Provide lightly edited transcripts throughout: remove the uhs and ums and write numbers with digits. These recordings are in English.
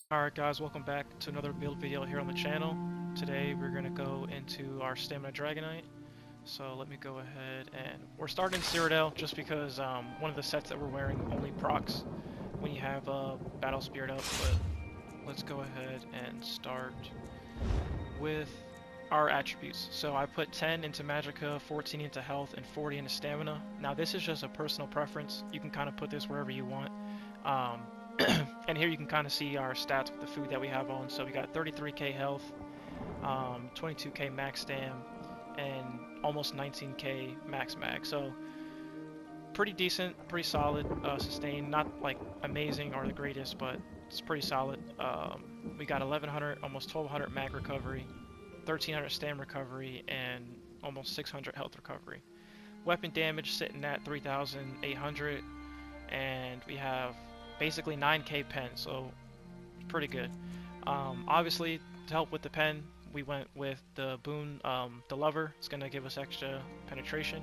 Alright guys, welcome back to another build video here on the channel. Today we're going to go into our Stamina Dragonknight. So let me go ahead and... We're starting Cyrodiil just because one of the sets that we're wearing only procs when you have Battle Spirit up, but let's go ahead and start with our attributes. So I put 10 into Magicka, 14 into Health, and 40 into Stamina. Now this is just a personal preference. You can kind of put this wherever you want. Um, and here you can kind of see our stats with the food that we have on. So we got 33k health, 22k max stam, and almost 19k max mag. So pretty decent, pretty solid sustain. Not like amazing or the greatest, but it's pretty solid. We got 1100, almost 1200 mag recovery, 1300 stam recovery, and almost 600 health recovery. Weapon damage sitting at 3800, and we have basically 9k pen, so pretty good. Obviously, to help with the pen, we went with the boon, the lover. It's going to give us extra penetration.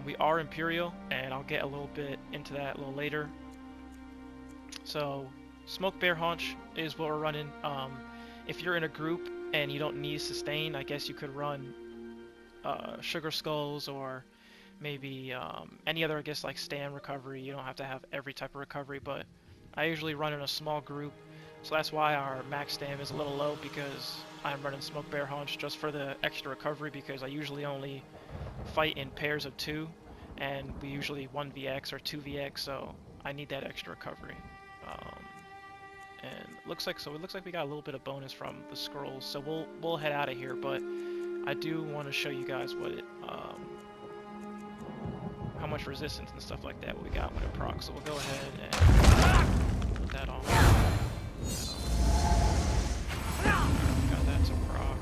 We are Imperial, and I'll get a little bit into that a little later. So, Smoke Bear Haunch is what we're running. If you're in a group and you don't need sustain, I guess you could run Sugar Skulls or maybe any other, I guess, like stam recovery. You don't have to have every type of recovery, but I usually run in a small group, so that's why our max stam is a little low, because I'm running Smoke Bear Haunch just for the extra recovery, because I usually only fight in pairs of 2, and we usually 1vx or 2vx, so I need that extra recovery. And it looks like we got a little bit of bonus from the scrolls, so we'll head out of here, but I do want to show you guys what it how much resistance and stuff like that what we got when it procs. So we'll go ahead and put that on. Got that to proc.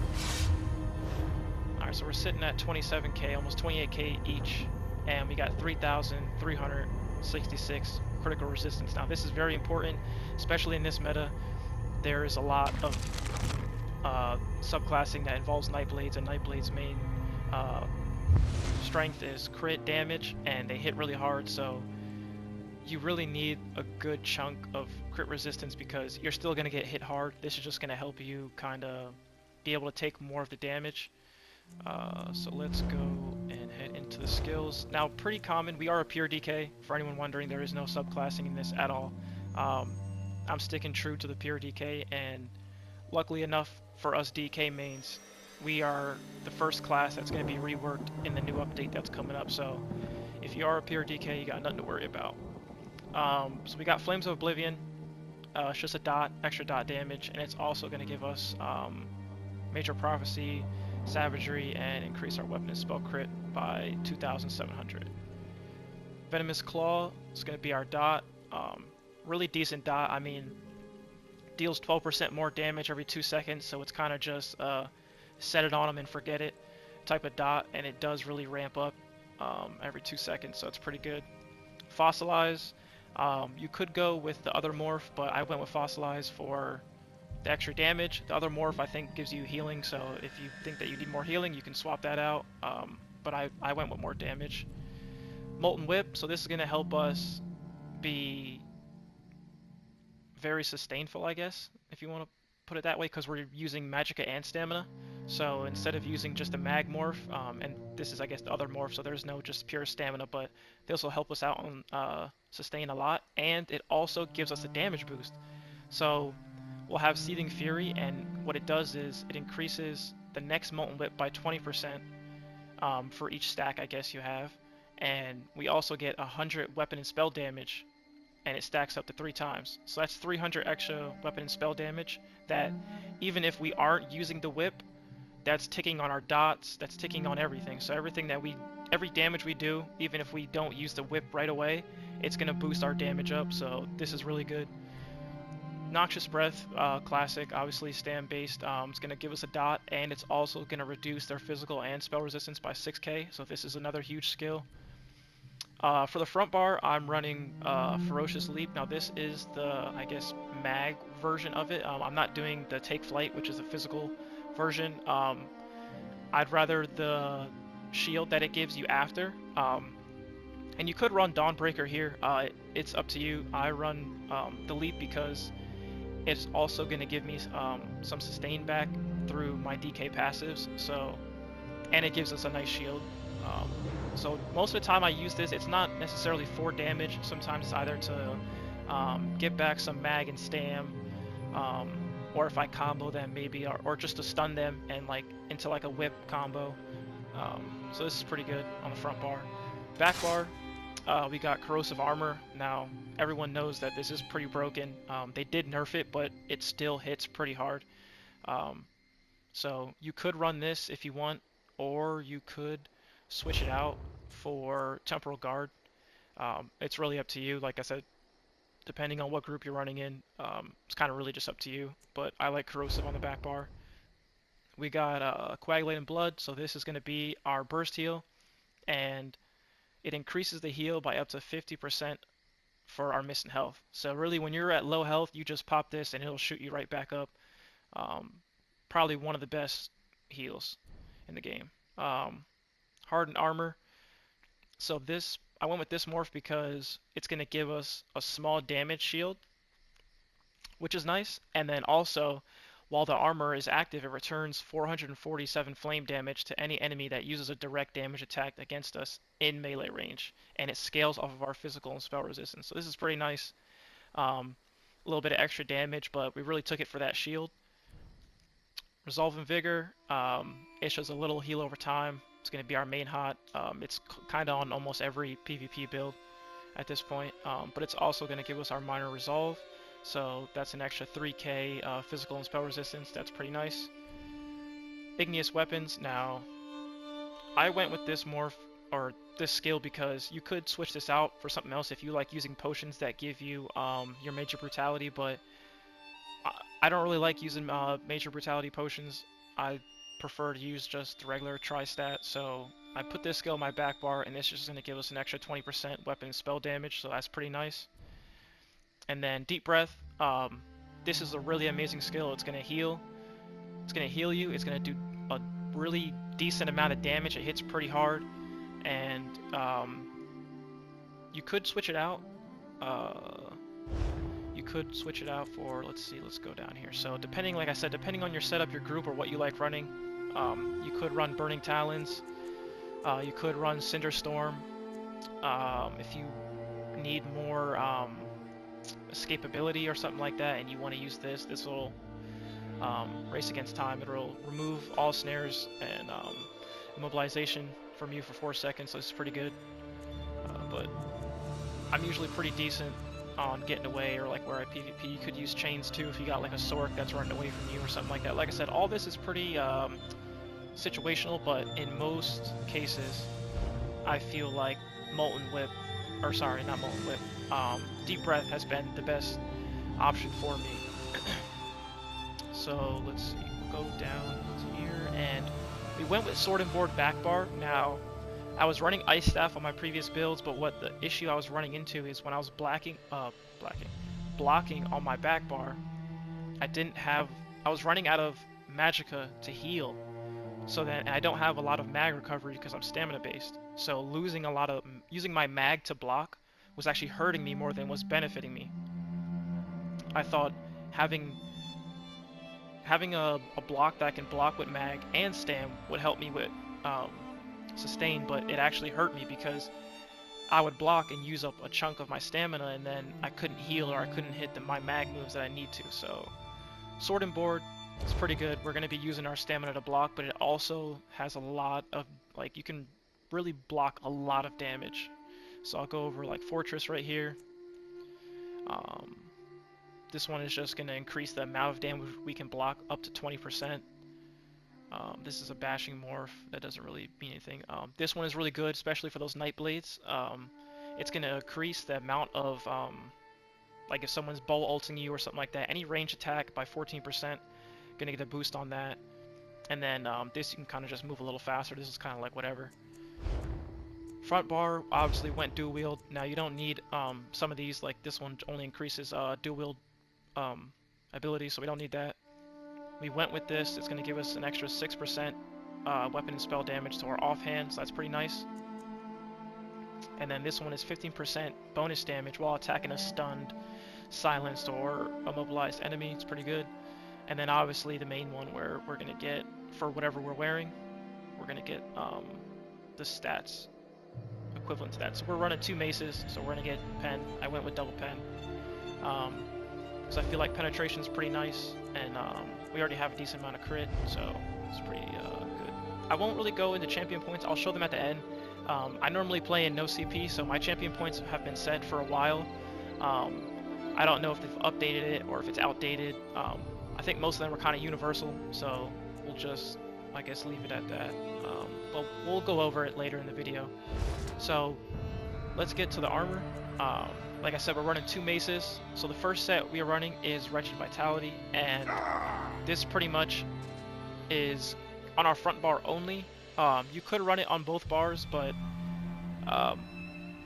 Alright, so we're sitting at 27k, almost 28k each, and we got 3,366 critical resistance. Now this is very important, especially in this meta. There is a lot of subclassing that involves Nightblades, and Nightblade's main strength is crit damage, and they hit really hard, so you really need a good chunk of crit resistance, because you're still going to get hit hard. This is just going to help you kind of be able to take more of the damage. So let's go and head into the skills. Now, pretty common, we are a pure DK. For anyone wondering, there is no subclassing in this at all. I'm sticking true to the pure DK, and luckily enough for us DK mains, we are the first class that's going to be reworked in the new update that's coming up. So if you are a pure DK, you got nothing to worry about. So we got Flames of Oblivion. It's just a dot, extra dot damage, and it's also going to give us Major Prophecy, Savagery, and increase our weapon and spell crit by 2,700. Venomous Claw is going to be our dot. Really decent dot. I mean, deals 12% more damage every 2 seconds, so it's kind of just set it on them and forget it type of dot, and it does really ramp up every 2 seconds, so it's pretty good. Fossilize, you could go with the other morph, but I went with Fossilize for the extra damage. The other morph, I think, gives you healing, so if you think that you need more healing, you can swap that out, but I went with more damage. Molten Whip, so this is going to help us be very sustainful, I guess, if you want to put it that way, because we're using Magicka and Stamina. So instead of using just a Mag morph, and this is, I guess, the other morph, so there's no just pure Stamina, but this will help us out on sustain a lot, and it also gives us a damage boost. So we'll have Seething Fury, and what it does is it increases the next Molten Whip by 20% for each stack, I guess, you have, and we also get 100 weapon and spell damage, and it stacks up to 3 times. So that's 300 extra weapon and spell damage that, even if we aren't using the whip, that's ticking on our dots, that's ticking on everything. So every damage we do, even if we don't use the whip right away, it's going to boost our damage up, so this is really good. Noxious Breath, classic, obviously stam based. It's going to give us a dot, and it's also going to reduce their physical and spell resistance by 6k, so this is another huge skill. For the front bar, I'm running Ferocious Leap. Now this is the, I guess, mag version of it. I'm not doing the Take Flight, which is the physical version. I'd rather the shield that it gives you after. And you could run Dawnbreaker here. It's up to you. I run the Leap because it's also going to give me some sustain back through my DK passives. So, and it gives us a nice shield. Um, so most of the time I use this. It's not necessarily for damage. Sometimes it's either to get back some mag and stam, um, or if I combo them maybe, or just to stun them and like into like a whip combo. So this is pretty good on the front bar. Back bar, we got corrosive armor. Now everyone knows that this is pretty broken. They did nerf it, but it still hits pretty hard. Um, so you could run this if you want, or you could switch it out for temporal guard. It's really up to you. Like I said, depending on what group you're running in, it's kind of really just up to you. But I like corrosive on the back bar. We got coagulating blood, so this is going to be our burst heal, and it increases the heal by up to 50% for our missing health. So really, when you're at low health, you just pop this and it'll shoot you right back up. Um, Probably one of the best heals in the game. Hardened armor. So this, I went with this morph because it's going to give us a small damage shield, which is nice. And then also, while the armor is active, it returns 447 flame damage to any enemy that uses a direct damage attack against us in melee range. And it scales off of our physical and spell resistance. So this is pretty nice. A little bit of extra damage, but we really took it for that shield. Resolve and Vigor, it shows a little heal over time. It's going to be our main hot. It's kind of on almost every PvP build at this point, but it's also going to give us our minor resolve. So that's an extra 3k physical and spell resistance. That's pretty nice. Igneous weapons. Now, I went with this morph, or this skill, because you could switch this out for something else if you like using potions that give you your major brutality, but I don't really like using major brutality potions. I prefer to use just the regular tri-stat, so I put this skill in my back bar, and this is just going to give us an extra 20% weapon and spell damage, so that's pretty nice. And then Deep Breath, this is a really amazing skill. It's going to heal. It's going to heal you. It's going to do a really decent amount of damage. It hits pretty hard, and you could switch it out. You could switch it out for, let's see, let's go down here. So depending, like I said, depending on your setup, your group, or what you like running, you could run Burning Talons. You could run Cinderstorm. If you need more escapability or something like that, and you want to use this, this will race against time. It'll remove all snares and immobilization from you for 4 seconds, so it's pretty good. But I'm usually pretty decent on getting away, or like where I PvP. You could use chains too if you got like a Sork that's running away from you or something like that. Like I said, all this is pretty situational, but in most cases, I feel like Molten Whip, or sorry, not Molten Whip, Deep Breath has been the best option for me. So let's see, we'll go down to here, and we went with Sword and Board back bar. Now, I was running Ice Staff on my previous builds, but what the issue I was running into is when I was blocking on my back bar, I was running out of Magicka to heal, so then I don't have a lot of mag recovery because I'm stamina based. So using my mag to block was actually hurting me more than was benefiting me. I thought having a block that can block with mag and stam would help me with sustain, but it actually hurt me because I would block and use up a chunk of my stamina, and then I couldn't heal, or I couldn't hit my mag moves that I need to. So Sword and Board is pretty good. We're going to be using our stamina to block, but it also has a lot of, like, you can really block a lot of damage. So I'll go over like Fortress right here. This one is just going to increase the amount of damage we can block up to 20%. This is a bashing morph. That doesn't really mean anything. This one is really good, especially for those Night Blades. It's going to increase the amount of, like if someone's bow ulting you or something like that, any range attack by 14%, going to get a boost on that. And then this you can kind of just move a little faster. This is kind of like whatever. Front bar obviously went dual wield. Now you don't need some of these, like this one only increases dual wield ability, so we don't need that. We went with this. It's going to give us an extra 6% weapon and spell damage to our offhand, so that's pretty nice. And then this one is 15% bonus damage while attacking a stunned silenced or immobilized enemy. It's pretty good. And then obviously the main one where we're gonna get, for whatever we're wearing, we're gonna get the stats equivalent to that. So we're running 2 maces, so we're gonna get pen. I went with double pen because I feel like penetration is pretty nice, and we already have a decent amount of crit, so it's pretty good. I won't really go into champion points. I'll show them at the end. I normally play in no CP, so my champion points have been set for a while. I don't know if they've updated it or if it's outdated. I think most of them are kind of universal, so we'll just, I guess, leave it at that. But we'll go over it later in the video. So let's get to the armor. Like I said, we're running 2 maces. So the first set we are running is Wretched Vitality, and this pretty much is on our front bar only. You could run it on both bars, but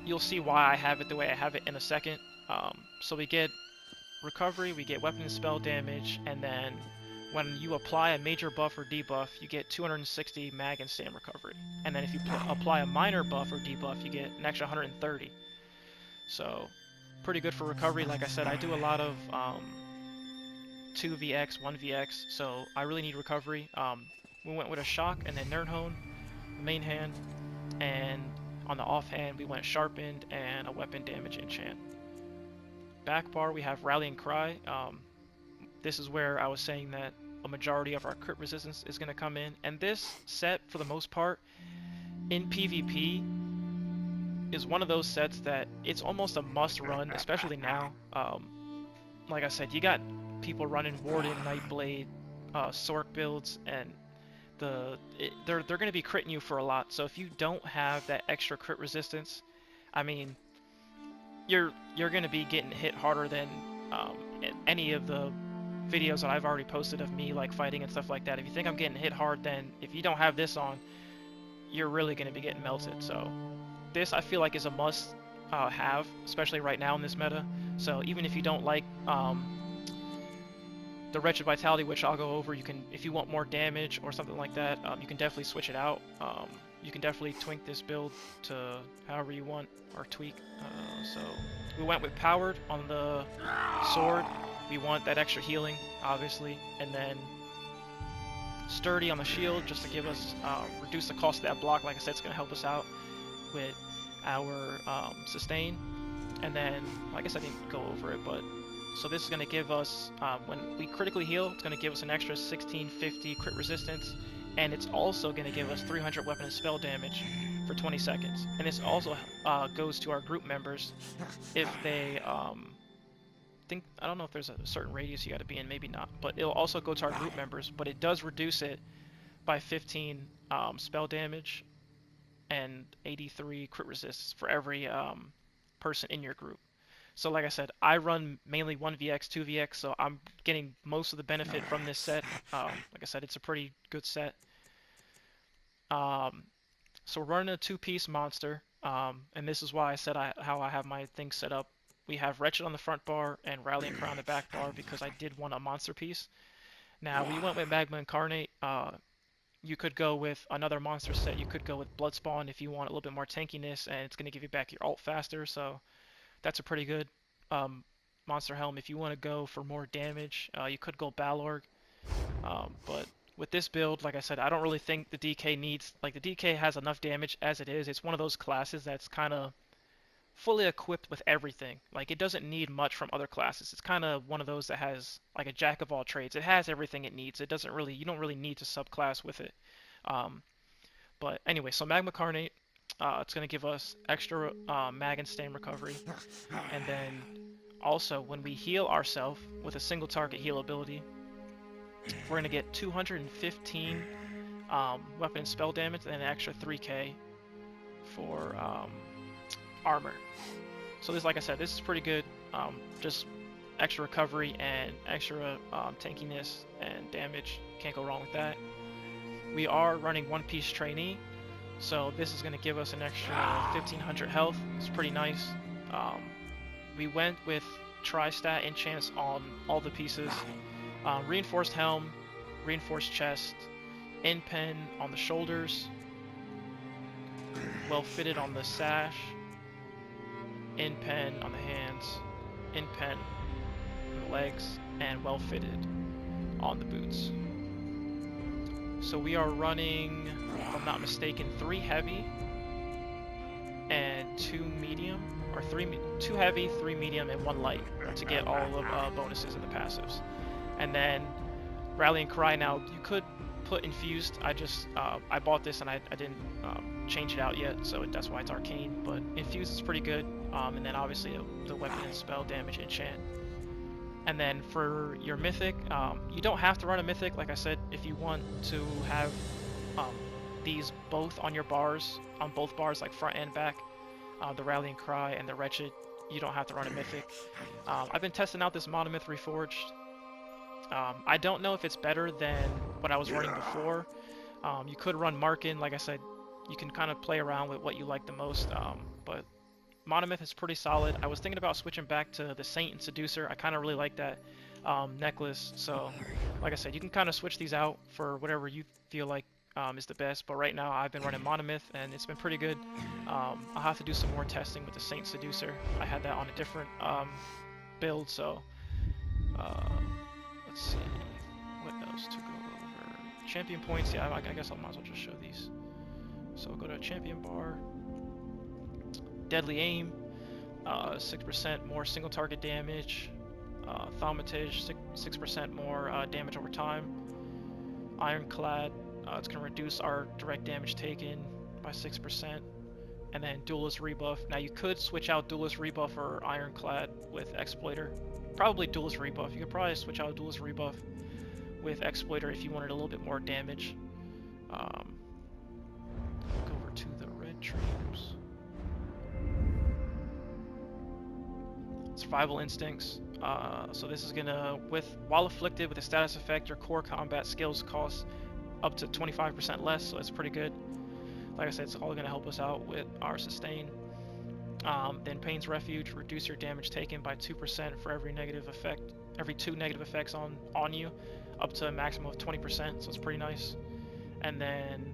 you'll see why I have it the way I have it in a second. So we get recovery, we get weapon and spell damage, and then when you apply a major buff or debuff, you get 260 mag and stam recovery. And then if you apply a minor buff or debuff, you get an extra 130. So pretty good for recovery. Like I said, I do a lot of 2vx, 1vx, so I really need recovery. We went with a shock and then Nerdhone, main hand, and on the offhand we went sharpened and a weapon damage enchant. Back bar we have Rallying Cry. This is where I was saying that a majority of our crit resistance is going to come in, and this set for the most part in PvP is one of those sets that it's almost a must run, especially now. Like I said, you got people running Warden, Nightblade, Sork builds, and they're going to be critting you for a lot. So if you don't have that extra crit resistance, I mean, you're going to be getting hit harder than in any of the videos that I've already posted of me like fighting and stuff like that. If you think I'm getting hit hard, then if you don't have this on, you're really going to be getting melted. So this I feel like is a must have, especially right now in this meta. So even if you don't like the Wretched Vitality, which I'll go over, you can, if you want more damage or something like that, you can definitely switch it out. You can definitely twink this build to however you want, or tweak. So we went with Powered on the sword. We want that extra healing, obviously, and then Sturdy on the shield, just to give us, reduce the cost of that block. Like I said, it's going to help us out with our sustain. And then, I guess I didn't go over it, but so this is going to give us, when we critically heal, it's going to give us an extra 1650 crit resistance, and it's also going to give us 300 weapon and spell damage for 20 seconds. And this also goes to our group members if they I don't know if there's a certain radius you got to be in, maybe not, but it'll also go to our group members, but it does reduce it by 15 spell damage and 83 crit resist for every person in your group. So like I said, I run mainly 1vx, 2vx, so I'm getting most of the benefit from this set. Like I said, it's a pretty good set. So we're running a 2-piece monster, and this is why I said how I have my thing set up. We have Wretched on the front bar and Rallying Cry on the back bar because I did want a monster piece. Now, we went with Magma Incarnate. You could go with another monster set. You could go with Bloodspawn if you want a little bit more tankiness, and it's going to give you back your ult faster, so that's a pretty good monster helm. If you want to go for more damage, you could go Balorg. But with this build, like I said, I don't really think the DK needs... Like, the DK has enough damage as it is. It's one of those classes that's kind of fully equipped with everything. Like, it doesn't need much from other classes. It's kind of one of those that has like a jack of all trades. It has everything it needs. It doesn't really, you don't really need to subclass with it. But anyway, so Magma Carnate, it's going to give us extra mag and stam recovery, and then also when we heal ourselves with a single target heal ability, we're going to get 215 weapon and spell damage and an extra 3k for armor. So this, like I said, this is pretty good. Just extra recovery and extra tankiness and damage. Can't go wrong with that. We are running 1-piece trainee, so this is going to give us an extra 1500 health. It's pretty nice. We went with tri-stat enchants on all the pieces. Reinforced helm, reinforced chest, in pen on the shoulders, well fitted on the sash, in pen on the hands, in pen legs and well fitted on the boots. So we are running, if I'm not mistaken, 3 heavy and 2 medium, or 2 heavy, 3 medium, and 1 light to get all of bonuses in the passives. And then Rallying Cry, now you could put Infused. I bought this and I didn't change it out yet, so that's why it's arcane, but Infused is pretty good. And then obviously the weapon and spell damage enchant. And then for your mythic, you don't have to run a mythic. Like I said, if you want to have these both on your bars, on both bars, like front and back, the Rallying Cry and the Wretched, you don't have to run a mythic. I've been testing out this Monomyth Reforged. I don't know if it's better than what I was running before. You could run Markin. Like I said, you can kind of play around with what you like the most, but Monomyth is pretty solid. I was thinking about switching back to the Saint and Seducer. I kind of really like that necklace, so like I said, you can kind of switch these out for whatever you feel like is the best, but right now I've been running Monomyth and it's been pretty good. I'll have to do some more testing with the Saint Seducer. I had that on a different build, so let's see what else to go over. Champion points, yeah, I guess I might as well just show these. So go to champion bar, deadly aim, 6% more single target damage, thaumatage, 6% more damage over time, ironclad, it's going to reduce our direct damage taken by 6%, and then duelist rebuff. Now you could switch out duelist rebuff or ironclad with exploiter. Probably duelist rebuff. You could probably switch out duelist rebuff with exploiter if you wanted a little bit more damage. Go over to the red troops. Survival instincts. So this is gonna, while afflicted with a status effect, your core combat skills cost up to 25% less, so it's pretty good. Like I said, it's all gonna help us out with our sustain. Then Pain's Refuge, reduce your damage taken by 2% for every negative effect, every 2 negative effects on you, up to a maximum of 20%, so it's pretty nice. And then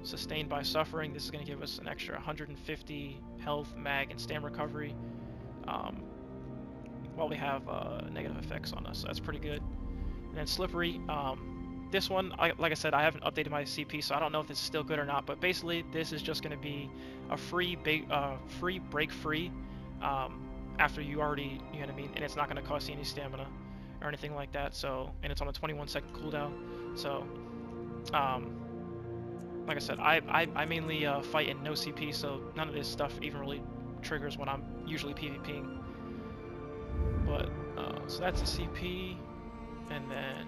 Sustained by Suffering, this is going to give us an extra 150 health, mag, and stam recovery while we have negative effects on us, so that's pretty good. And then Slippery, this one, like I said, I haven't updated my CP, so I don't know if this is still good or not, but basically this is just going to be a free break free after you already, you know what I mean, and it's not going to cost you any stamina or anything like that, so, and it's on a 21-second cooldown, so like I said, I mainly fight in no CP, so none of this stuff even really triggers when I'm usually PvPing. But so that's the CP, and then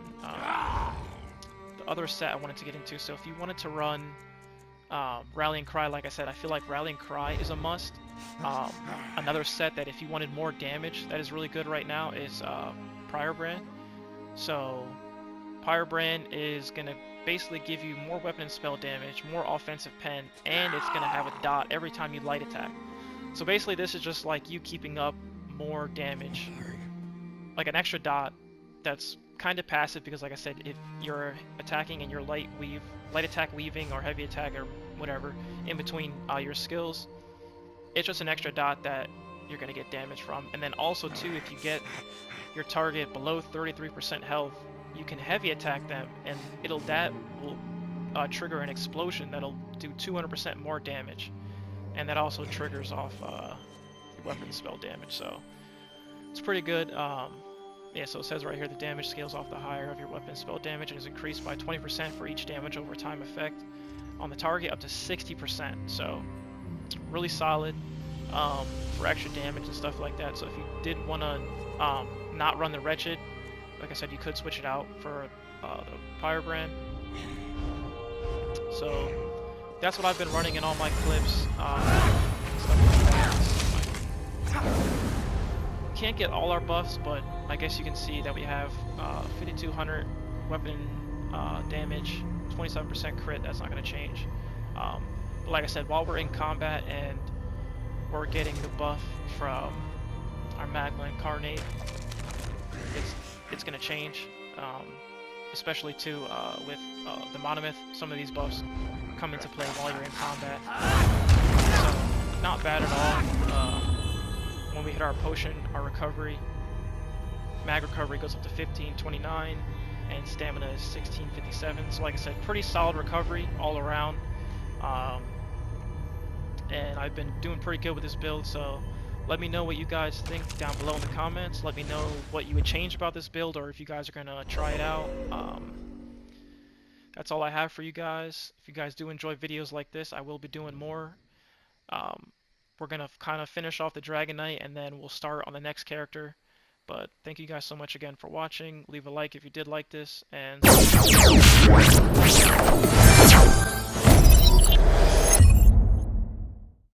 the other set I wanted to get into. So if you wanted to run Rallying Cry, like I said, I feel like Rallying Cry is a must. Another set that if you wanted more damage that is really good right now is Firebrand. So Firebrand is gonna basically give you more weapon and spell damage, more offensive pen, and it's gonna have a dot every time you light attack. So basically this is just like you keeping up more damage, like an extra dot that's kind of passive, because like I said, if you're attacking and you're light attack weaving or heavy attack or whatever in between your skills, it's just an extra dot that you're gonna get damage from. And then also too, if you get your target below 33% health, you can heavy attack them, and that will trigger an explosion that'll do 200% more damage, and that also triggers off your weapon spell damage. So it's pretty good. Yeah, so it says right here the damage scales off the higher of your weapon spell damage and is increased by 20% for each damage over time effect on the target, up to 60%. So really solid for extra damage and stuff like that. So if you did want to not run the Wretched, like I said, you could switch it out for the Firebrand. So that's what I've been running in all my clips. Can't get all our buffs, but I guess you can see that we have 5200 weapon damage, 27% crit. That's not going to change. But like I said, while we're in combat and we're getting the buff from our Magma Incarnate, it's going to change, especially too with the Monomyth. Some of these buffs come into play while you're in combat, so not bad at all. When we hit our potion, our recovery mag recovery goes up to 1529, and stamina is 1657. So like I said, pretty solid recovery all around. And I've been doing pretty good with this build, so let me know what you guys think down below in the comments. Let me know what you would change about this build, or if you guys are going to try it out. That's all I have for you guys. If you guys do enjoy videos like this, I will be doing more. We're going to kind of finish off the Dragonknight, and then we'll start on the next character. But thank you guys so much again for watching. Leave a like if you did like this, and